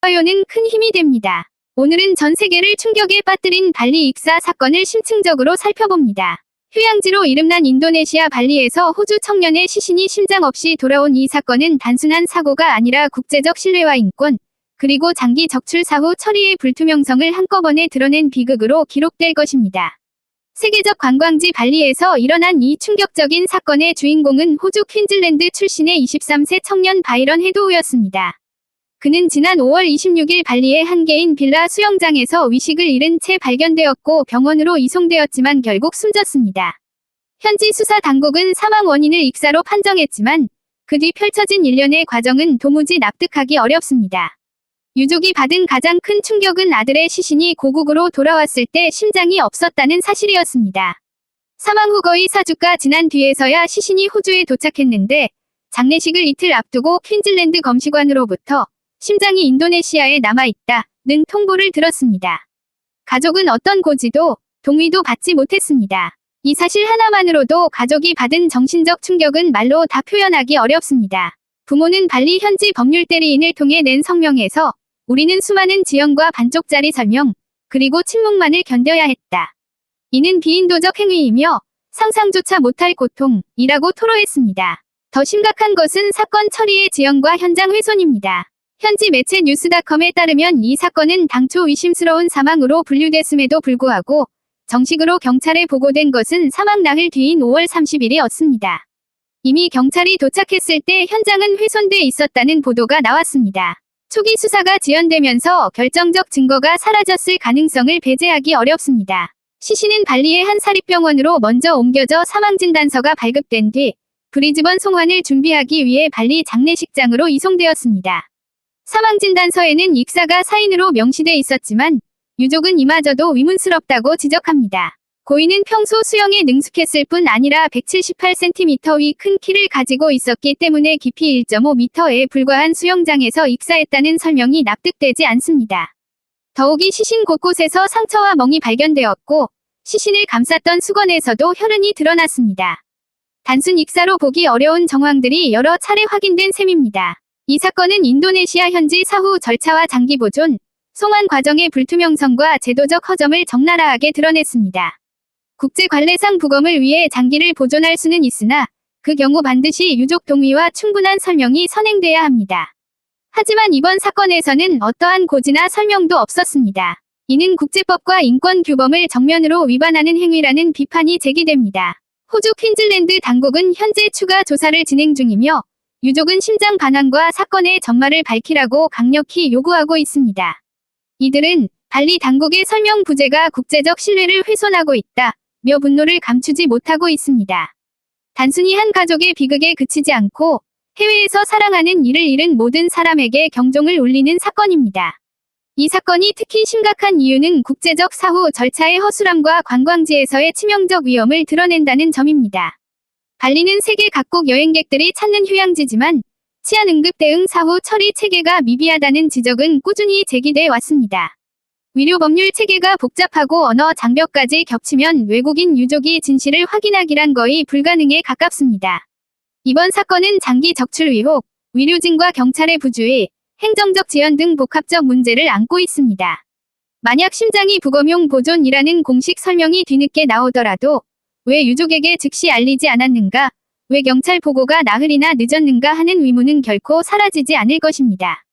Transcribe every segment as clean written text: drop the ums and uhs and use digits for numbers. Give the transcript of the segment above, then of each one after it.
좋아요는 큰 힘이 됩니다. 오늘은 전 세계를 충격에 빠뜨린 발리 익사 사건을 심층적으로 살펴봅니다. 휴양지로 이름난 인도네시아 발리에서 호주 청년의 시신이 심장 없이 돌아온 이 사건은 단순한 사고가 아니라 국제적 신뢰와 인권, 그리고 장기 적출 사후 처리의 불투명성을 한꺼번에 드러낸 비극으로 기록될 것입니다. 세계적 관광지 발리에서 일어난 이 충격적인 사건의 주인공은 호주 퀸즐랜드 출신의 23세 청년 바이런 헤도우였습니다. 그는 지난 5월 26일 발리의 한 개인 빌라 수영장에서 위식을 잃은 채 발견되었고 병원으로 이송되었지만 결국 숨졌습니다. 현지 수사 당국은 사망 원인을 익사로 판정했지만 그 뒤 펼쳐진 일련의 과정은 도무지 납득하기 어렵습니다. 유족이 받은 가장 큰 충격은 아들의 시신이 고국으로 돌아왔을 때 심장이 없었다는 사실이었습니다. 사망 후 거의 4주가 지난 뒤에서야 시신이 호주에 도착했는데 장례식을 이틀 앞두고 퀸즐랜드 검시관으로부터 심장이 인도네시아에 남아있다는 통보를 들었습니다. 가족은 어떤 고지도 동의도 받지 못했습니다. 이 사실 하나만으로도 가족이 받은 정신적 충격은 말로 다 표현하기 어렵습니다. 부모는 발리 현지 법률 대리인을 통해 낸 성명에서 우리는 수많은 지연과 반쪽짜리 설명, 그리고 침묵만을 견뎌야 했다. 이는 비인도적 행위이며 상상조차 못할 고통이라고 토로했습니다. 더 심각한 것은 사건 처리의 지연과 현장 훼손입니다. 현지 매체 뉴스닷컴에 따르면 이 사건은 당초 의심스러운 사망으로 분류됐음에도 불구하고 정식으로 경찰에 보고된 것은 사망 나흘 뒤인 5월 30일이었습니다. 이미 경찰이 도착했을 때 현장은 훼손돼 있었다는 보도가 나왔습니다. 초기 수사가 지연되면서 결정적 증거가 사라졌을 가능성을 배제하기 어렵습니다. 시신은 발리의 한 사립병원으로 먼저 옮겨져 사망진단서가 발급된 뒤 브리즈번 송환을 준비하기 위해 발리 장례식장으로 이송되었습니다. 사망진단서에는 익사가 사인으로 명시돼 있었지만 유족은 이마저도 의문스럽다고 지적합니다. 고인은 평소 수영에 능숙했을 뿐 아니라 178cm 위 큰 키를 가지고 있었기 때문에 깊이 1.5m에 불과한 수영장에서 익사했다는 설명이 납득되지 않습니다. 더욱이 시신 곳곳에서 상처와 멍이 발견되었고 시신을 감쌌던 수건에서도 혈흔이 드러났습니다. 단순 익사로 보기 어려운 정황들이 여러 차례 확인된 셈입니다. 이 사건은 인도네시아 현지 사후 절차와 장기 보존, 송환 과정의 불투명성과 제도적 허점을 적나라하게 드러냈습니다. 국제관례상 부검을 위해 장기를 보존할 수는 있으나 그 경우 반드시 유족 동의와 충분한 설명이 선행돼야 합니다. 하지만 이번 사건에서는 어떠한 고지나 설명도 없었습니다. 이는 국제법과 인권 규범을 정면으로 위반하는 행위라는 비판이 제기됩니다. 호주 퀸즐랜드 당국은 현재 추가 조사를 진행 중이며 유족은 심장 반환과 사건의 전말을 밝히라고 강력히 요구하고 있습니다. 이들은 발리 당국의 설명 부재가 국제적 신뢰를 훼손하고 있다며 분노를 감추지 못하고 있습니다. 단순히 한 가족의 비극에 그치지 않고 해외에서 사랑하는 이를 잃은 모든 사람에게 경종을 울리는 사건입니다. 이 사건이 특히 심각한 이유는 국제적 사후 절차의 허술함과 관광지에서의 치명적 위험을 드러낸다는 점입니다. 발리는 세계 각국 여행객들이 찾는 휴양지지만 치안 응급 대응 사후 처리 체계가 미비하다는 지적은 꾸준히 제기돼 왔습니다. 위료 법률 체계가 복잡하고 언어 장벽까지 겹치면 외국인 유족이 진실을 확인하기란 거의 불가능에 가깝습니다. 이번 사건은 장기 적출 의혹, 의료진과 경찰의 부주의, 행정적 지연 등 복합적 문제를 안고 있습니다. 만약 심장이 부검용 보존이라는 공식 설명이 뒤늦게 나오더라도 왜 유족에게 즉시 알리지 않았는가, 왜 경찰 보고가 나흘이나 늦었는가 하는 의문은 결코 사라지지 않을 것입니다.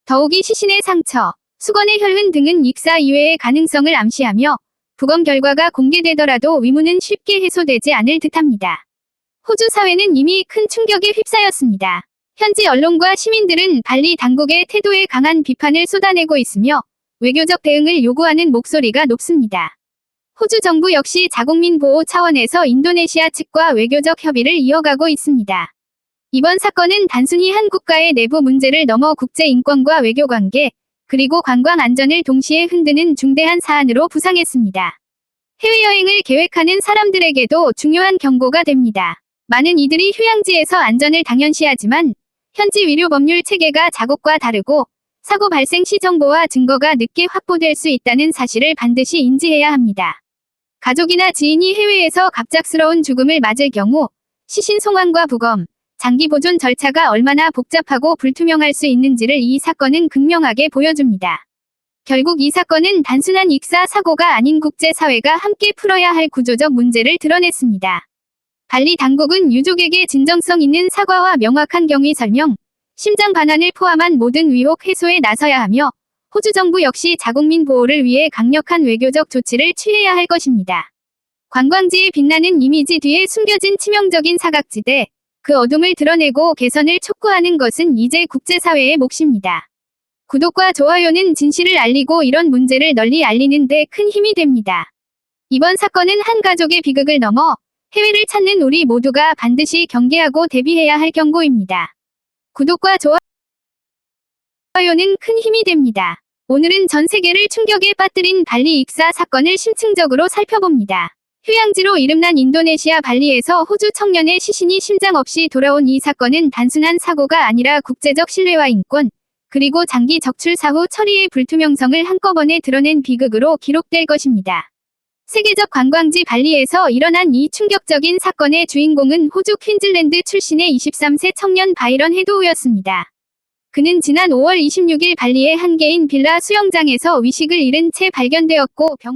더욱이 시신의 상처, 수건의 혈흔 등은 익사 이외의 가능성을 암시하며 부검 결과가 공개되더라도 의문은 쉽게 해소되지 않을 듯합니다. 호주 사회는 이미 큰 충격에 휩싸였습니다. 현지 언론과 시민들은 발리 당국의 태도에 강한 비판을 쏟아내고 있으며 외교적 대응을 요구하는 목소리가 높습니다. 호주 정부 역시 자국민 보호 차원에서 인도네시아 측과 외교적 협의를 이어가고 있습니다. 이번 사건은 단순히 한 국가의 내부 문제를 넘어 국제 인권과 외교 관계, 그리고 관광 안전을 동시에 흔드는 중대한 사안으로 부상했습니다. 해외여행을 계획하는 사람들에게도 중요한 경고가 됩니다. 많은 이들이 휴양지에서 안전을 당연시하지만 현지 의료 법률 체계가 자국과 다르고 사고 발생 시 정보와 증거가 늦게 확보될 수 있다는 사실을 반드시 인지해야 합니다. 가족이나 지인이 해외에서 갑작스러운 죽음을 맞을 경우 시신 송환과 부검, 장기 보존 절차가 얼마나 복잡하고 불투명할 수 있는지를 이 사건은 극명하게 보여줍니다. 결국 이 사건은 단순한 익사 사고가 아닌 국제사회가 함께 풀어야 할 구조적 문제를 드러냈습니다. 발리 당국은 유족에게 진정성 있는 사과와 명확한 경위 설명, 심장 반환을 포함한 모든 위혹 해소에 나서야 하며 호주 정부 역시 자국민 보호를 위해 강력한 외교적 조치를 취해야 할 것입니다. 관광지의 빛나는 이미지 뒤에 숨겨진 치명적인 사각지대, 그 어둠을 드러내고 개선을 촉구하는 것은 이제 국제사회의 몫입니다. 구독과 좋아요는 진실을 알리고 이런 문제를 널리 알리는 데 큰 힘이 됩니다. 이번 사건은 한 가족의 비극을 넘어 해외를 찾는 우리 모두가 반드시 경계하고 대비해야 할 경고입니다. 구독과 좋아요는 큰 힘이 됩니다. 오늘은 전 세계를 충격에 빠뜨린 발리 익사 사건을 심층적으로 살펴봅니다. 휴양지로 이름난 인도네시아 발리에서 호주 청년의 시신이 심장 없이 돌아온 이 사건은 단순한 사고가 아니라 국제적 신뢰와 인권, 그리고 장기 적출 사후 처리의 불투명성을 한꺼번에 드러낸 비극으로 기록될 것입니다. 세계적 관광지 발리에서 일어난 이 충격적인 사건의 주인공은 호주 퀸즐랜드 출신의 23세 청년 바이런 헤도우였습니다. 그는 지난 5월 26일 발리의 한 개인 빌라 수영장에서 의식을 잃은 채 발견되었고 병원